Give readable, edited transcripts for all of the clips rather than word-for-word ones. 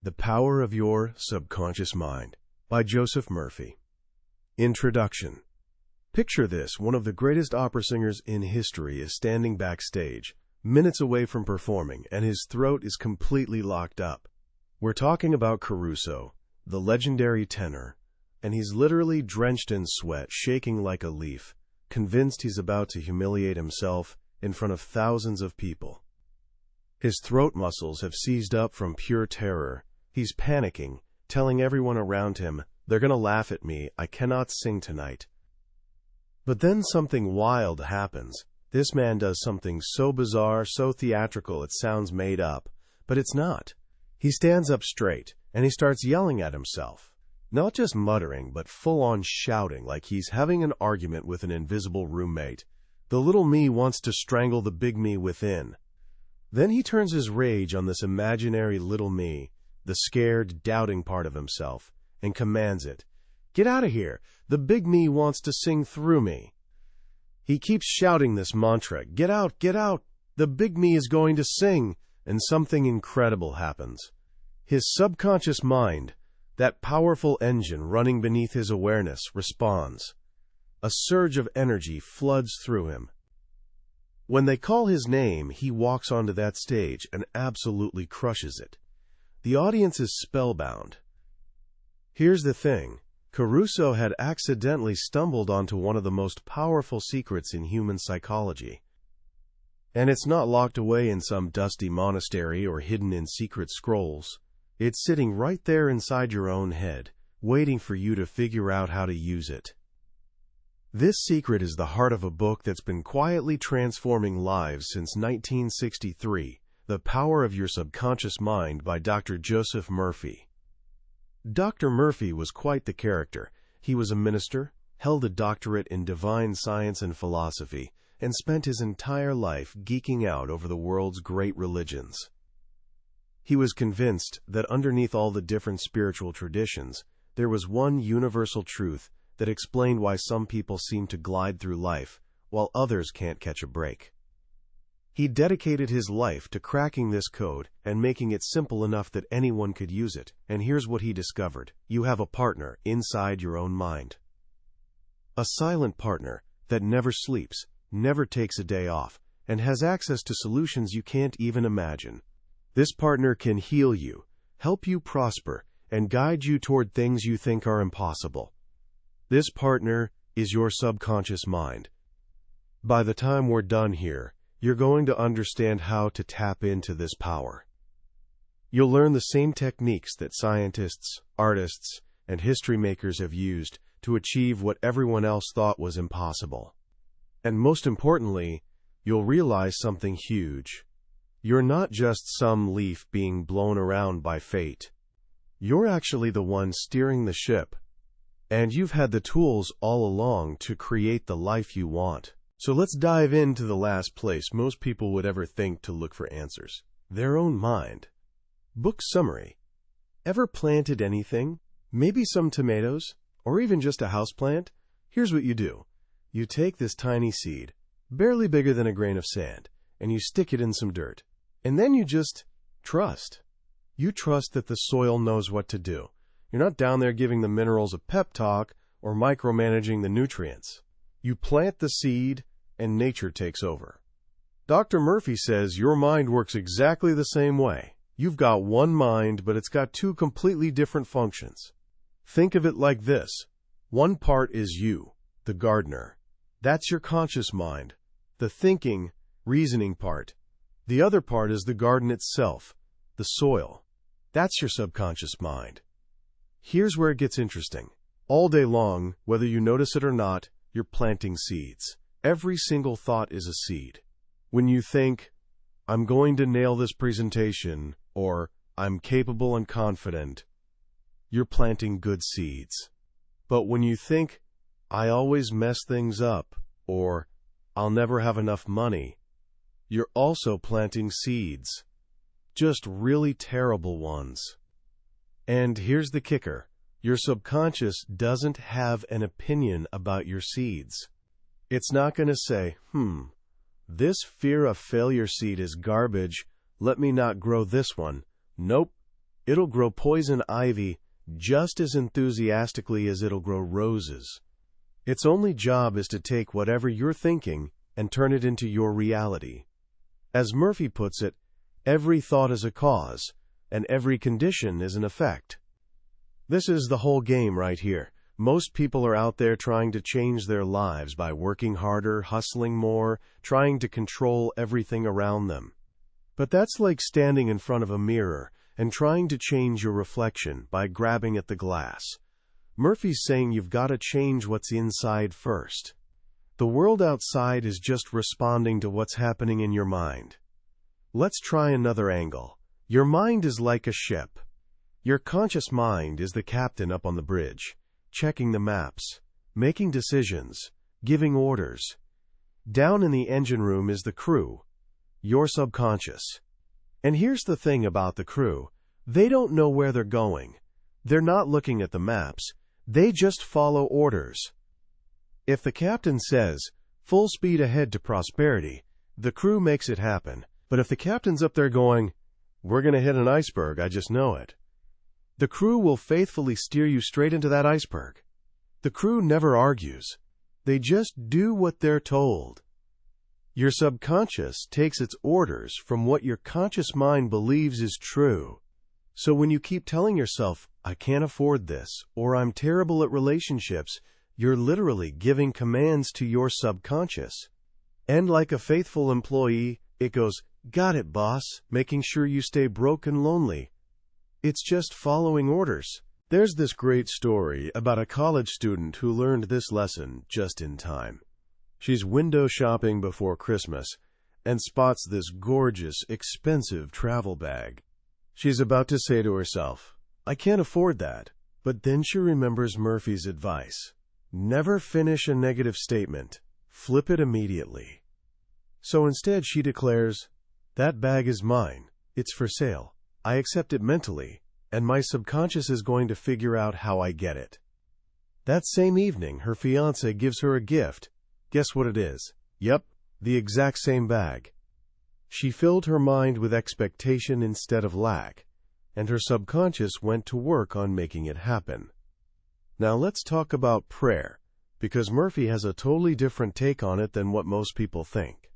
The Power of Your Subconscious Mind by Joseph Murphy. Introduction. Picture this: one of the greatest opera singers in history is standing backstage, minutes away from performing, and his throat is completely locked up. We're talking about Caruso, the legendary tenor, and he's literally drenched in sweat, shaking like a leaf, convinced he's about to humiliate himself in front of thousands of people. His throat muscles have seized up from pure terror. He's panicking, telling everyone around him, "They're going to laugh at me, I cannot sing tonight." But then something wild happens. This man does something so bizarre, so theatrical it sounds made up, but it's not. He stands up straight, and he starts yelling at himself. Not just muttering, but full-on shouting, like he's having an argument with an invisible roommate. The little me wants to strangle the big me within. Then he turns his rage on this imaginary little me, the scared, doubting part of himself, and commands it, "Get out of here! The big me wants to sing through me." He keeps shouting this mantra, "Get out! Get out! The big me is going to sing!" And something incredible happens. His subconscious mind, that powerful engine running beneath his awareness, responds. A surge of energy floods through him. When they call his name, he walks onto that stage and absolutely crushes it. The audience is spellbound. Here's the thing. Caruso had accidentally stumbled onto one of the most powerful secrets in human psychology. And it's not locked away in some dusty monastery or hidden in secret scrolls. It's sitting right there inside your own head, waiting for you to figure out how to use it. This secret is the heart of a book that's been quietly transforming lives since 1963, The Power of Your Subconscious Mind by Dr. Joseph Murphy. Dr. Murphy was quite the character. He was a minister, held a doctorate in divine science and philosophy, and spent his entire life geeking out over the world's great religions. He was convinced that underneath all the different spiritual traditions, there was one universal truth that explained why some people seem to glide through life, while others can't catch a break. He dedicated his life to cracking this code and making it simple enough that anyone could use it. And here's what he discovered. You have a partner inside your own mind. A silent partner that never sleeps, never takes a day off, and has access to solutions you can't even imagine. This partner can heal you, help you prosper, and guide you toward things you think are impossible. This partner is your subconscious mind. By the time we're done here, you're going to understand how to tap into this power. You'll learn the same techniques that scientists, artists, and history makers have used to achieve what everyone else thought was impossible. And most importantly, you'll realize something huge. You're not just some leaf being blown around by fate. You're actually the one steering the ship. And you've had the tools all along to create the life you want. So let's dive into the last place most people would ever think to look for answers: their own mind. Book summary. Ever planted anything? Maybe some tomatoes? Or even just a houseplant? Here's what you do. You take this tiny seed, barely bigger than a grain of sand, and you stick it in some dirt. And then you just trust. You trust that the soil knows what to do. You're not down there giving the minerals a pep talk or micromanaging the nutrients. You plant the seed, and nature takes over. Dr. Murphy says your mind works exactly the same way. You've got one mind, but it's got two completely different functions. Think of it like this. One part is you, the gardener. That's your conscious mind, the thinking, reasoning part. The other part is the garden itself, the soil. That's your subconscious mind. Here's where it gets interesting. All day long, whether you notice it or not, you're planting seeds. Every single thought is a seed. When you think, "I'm going to nail this presentation," or "I'm capable and confident," you're planting good seeds. But when you think, "I always mess things up," or "I'll never have enough money," you're also planting seeds. Just really terrible ones. And here's the kicker. Your subconscious doesn't have an opinion about your seeds. It's not going to say, this fear of failure seed is garbage, let me not grow this one. Nope. It'll grow poison ivy just as enthusiastically as it'll grow roses. Its only job is to take whatever you're thinking and turn it into your reality. As Murphy puts it, every thought is a cause, and every condition is an effect. This is the whole game right here. Most people are out there trying to change their lives by working harder, hustling more, trying to control everything around them. But that's like standing in front of a mirror and trying to change your reflection by grabbing at the glass. Murphy's saying you've got to change what's inside first. The world outside is just responding to what's happening in your mind. Let's try another angle. Your mind is like a ship. Your conscious mind is the captain up on the bridge, checking the maps, making decisions, giving orders. Down in the engine room is the crew, your subconscious. And here's the thing about the crew. They don't know where they're going. They're not looking at the maps. They just follow orders. If the captain says, "Full speed ahead to prosperity," the crew makes it happen. But if the captain's up there going, "We're going to hit an iceberg, I just know it," the crew will faithfully steer you straight into that iceberg. The crew never argues. They just do what they're told. Your subconscious takes its orders from what your conscious mind believes is true. So when you keep telling yourself, "I can't afford this," or "I'm terrible at relationships," you're literally giving commands to your subconscious. And like a faithful employee, it goes, "Got it, boss," making sure you stay broke and lonely. It's just following orders. There's this great story about a college student who learned this lesson just in time. She's window shopping before Christmas and spots this gorgeous, expensive travel bag. She's about to say to herself, "I can't afford that." But then she remembers Murphy's advice. Never finish a negative statement. Flip it immediately. So instead she declares, "That bag is mine. It's for sale. I accept it mentally, and my subconscious is going to figure out how I get it." That same evening, her fiancé gives her a gift. Guess what it is? Yep, the exact same bag. She filled her mind with expectation instead of lack, and her subconscious went to work on making it happen. Now let's talk about prayer, because Murphy has a totally different take on it than what most people think.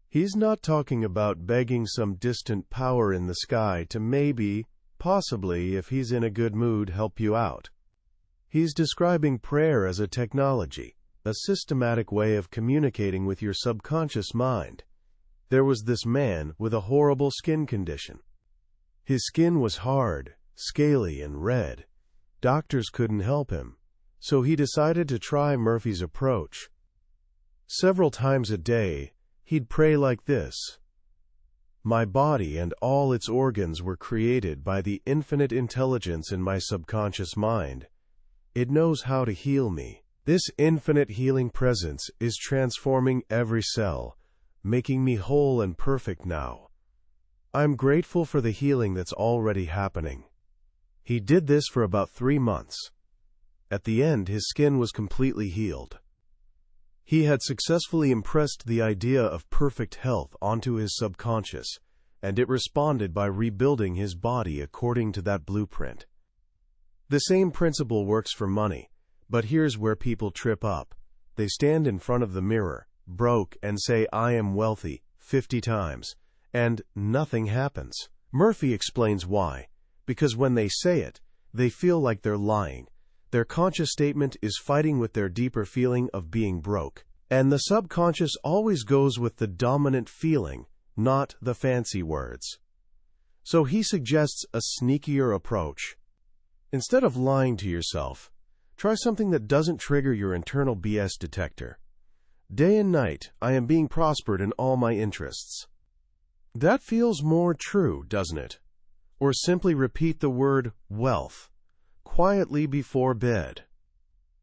He's not talking about begging some distant power in the sky to maybe, possibly, if he's in a good mood, help you out. He's describing prayer as a technology, a systematic way of communicating with your subconscious mind. There was this man with a horrible skin condition. His skin was hard, scaly, and red. Doctors couldn't help him, so he decided to try Murphy's approach. Several times a day, he'd pray like this: "My body and all its organs were created by the infinite intelligence in my subconscious mind. It knows how to heal me. This infinite healing presence is transforming every cell, making me whole and perfect now. I'm grateful for the healing that's already happening." He did this for about 3 months. At the end, his skin was completely healed. He had successfully impressed the idea of perfect health onto his subconscious, and it responded by rebuilding his body according to that blueprint. The same principle works for money, but here's where people trip up. They stand in front of the mirror, broke, and say, "I am wealthy," 50 times, and nothing happens. Murphy explains why. Because when they say it, they feel like they're lying. Their conscious statement is fighting with their deeper feeling of being broke. And the subconscious always goes with the dominant feeling, not the fancy words. So he suggests a sneakier approach. Instead of lying to yourself, try something that doesn't trigger your internal BS detector. "Day and night, I am being prospered in all my interests." That feels more true, doesn't it? Or simply repeat the word wealth quietly before bed.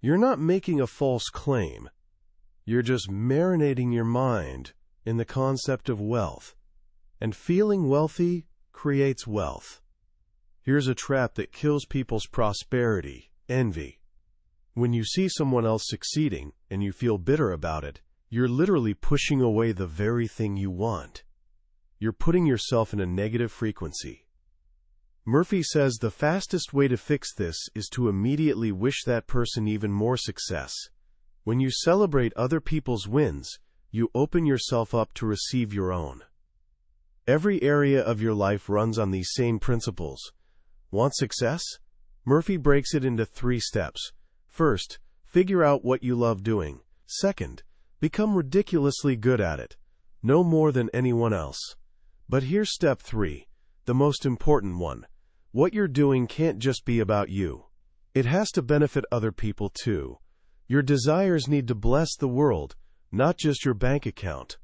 You're not making a false claim. You're just marinating your mind in the concept of wealth. And feeling wealthy creates wealth. Here's a trap that kills people's prosperity: envy. When you see someone else succeeding and you feel bitter about it, you're literally pushing away the very thing you want. You're putting yourself in a negative frequency. Murphy says the fastest way to fix this is to immediately wish that person even more success. When you celebrate other people's wins, you open yourself up to receive your own. Every area of your life runs on these same principles. Want success? Murphy breaks it into 3 steps. First, figure out what you love doing. Second, become ridiculously good at it. No more than anyone else. But here's step 3, the most important one. What you're doing can't just be about you. It has to benefit other people too. Your desires need to bless the world, not just your bank account.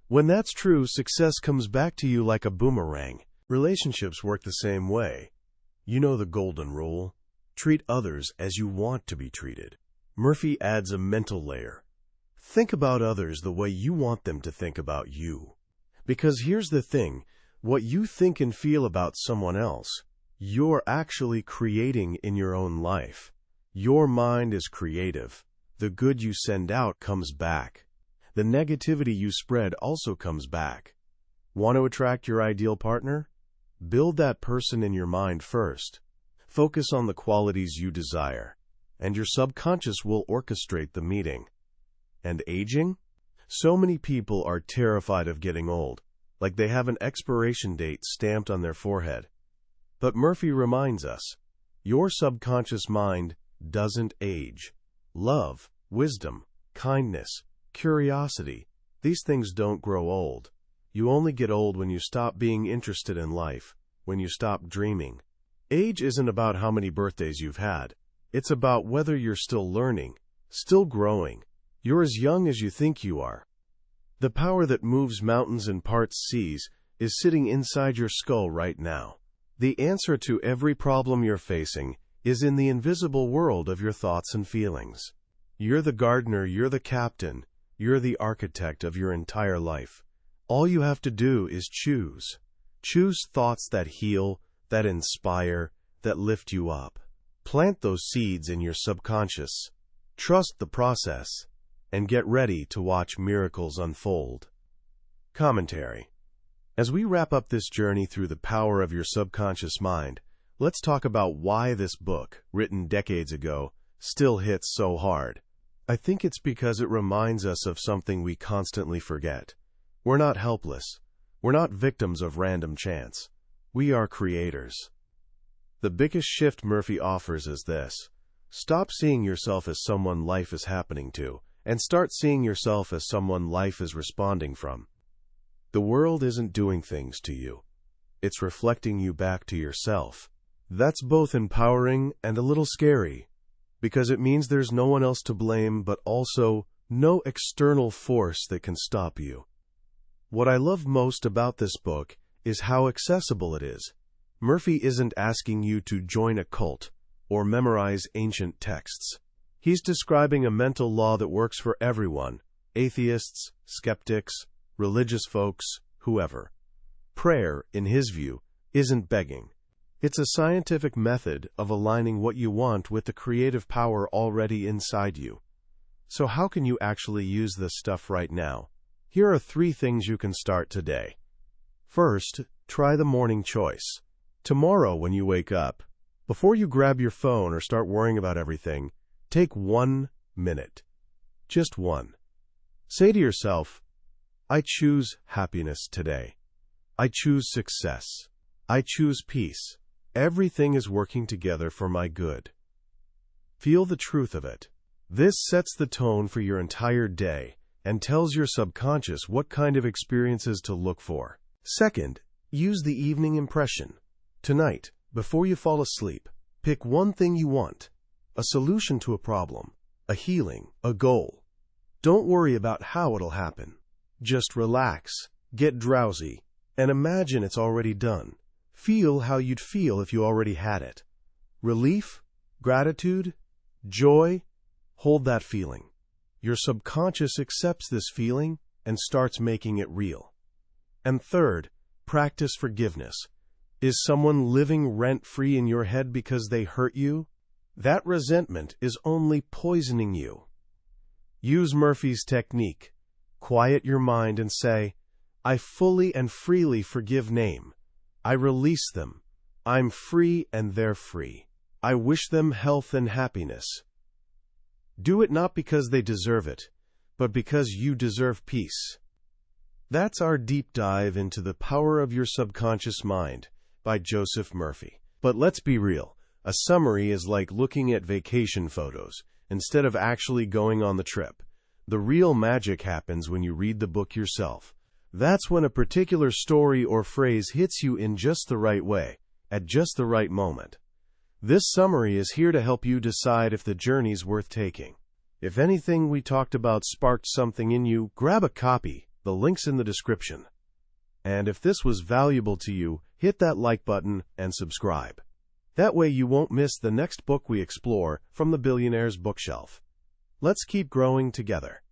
When that's true, success comes back to you like a boomerang. Relationships work the same way. You know the golden rule: treat others as you want to be treated. Murphy adds a mental layer. Think about others the way you want them to think about you. Because here's the thing, what you think and feel about someone else, you're actually creating in your own life. Your mind is creative. The good you send out comes back. The negativity you spread also comes back. Want to attract your ideal partner? Build that person in your mind first. Focus on the qualities you desire, and your subconscious will orchestrate the meeting. And aging? So many people are terrified of getting old, like they have an expiration date stamped on their forehead. But Murphy reminds us, your subconscious mind doesn't age. Love, wisdom, kindness, curiosity, these things don't grow old. You only get old when you stop being interested in life, when you stop dreaming. Age isn't about how many birthdays you've had. It's about whether you're still learning, still growing. You're as young as you think you are. The power that moves mountains and parts seas is sitting inside your skull right now. The answer to every problem you're facing is in the invisible world of your thoughts and feelings. You're the gardener, you're the captain, you're the architect of your entire life. All you have to do is choose. Choose thoughts that heal, that inspire, that lift you up. Plant those seeds in your subconscious. Trust the process, and get ready to watch miracles unfold. Commentary. As we wrap up this journey through the power of your subconscious mind, let's talk about why this book, written decades ago, still hits so hard. I think it's because it reminds us of something we constantly forget. We're not helpless. We're not victims of random chance. We are creators. The biggest shift Murphy offers is this: stop seeing yourself as someone life is happening to, and start seeing yourself as someone life is responding from. The world isn't doing things to you. It's reflecting you back to yourself. That's both empowering and a little scary, because it means there's no one else to blame, but also no external force that can stop you. What I love most about this book is how accessible it is. Murphy isn't asking you to join a cult or memorize ancient texts. He's describing a mental law that works for everyone: atheists, skeptics, religious folks, whoever. Prayer, in his view, isn't begging. It's a scientific method of aligning what you want with the creative power already inside you. So how can you actually use this stuff right now? Here are 3 things you can start today. First, try the morning choice. Tomorrow when you wake up, before you grab your phone or start worrying about everything, take 1 minute. Just 1. Say to yourself, I choose happiness today. I choose success. I choose peace. Everything is working together for my good. Feel the truth of it. This sets the tone for your entire day and tells your subconscious what kind of experiences to look for. Second, use the evening impression. Tonight, before you fall asleep, pick one thing you want: a solution to a problem, a healing, a goal. Don't worry about how it'll happen. Just relax, get drowsy, and imagine it's already done. Feel how you'd feel if you already had it. Relief, gratitude, joy, hold that feeling. Your subconscious accepts this feeling and starts making it real. And third, practice forgiveness. Is someone living rent-free in your head because they hurt you? That resentment is only poisoning you. Use Murphy's technique. Quiet your mind and say, I fully and freely forgive name. I release them. I'm free and they're free. I wish them health and happiness. Do it not because they deserve it, but because you deserve peace. That's our deep dive into the power of your subconscious mind by Joseph Murphy. But let's be real. A summary is like looking at vacation photos instead of actually going on the trip. The real magic happens when you read the book yourself. That's when a particular story or phrase hits you in just the right way, at just the right moment. This summary is here to help you decide if the journey's worth taking. If anything we talked about sparked something in you, grab a copy. The link's in the description. And if this was valuable to you, hit that like button and subscribe. That way you won't miss the next book we explore from the Billionaire's Bookshelf. Let's keep growing together.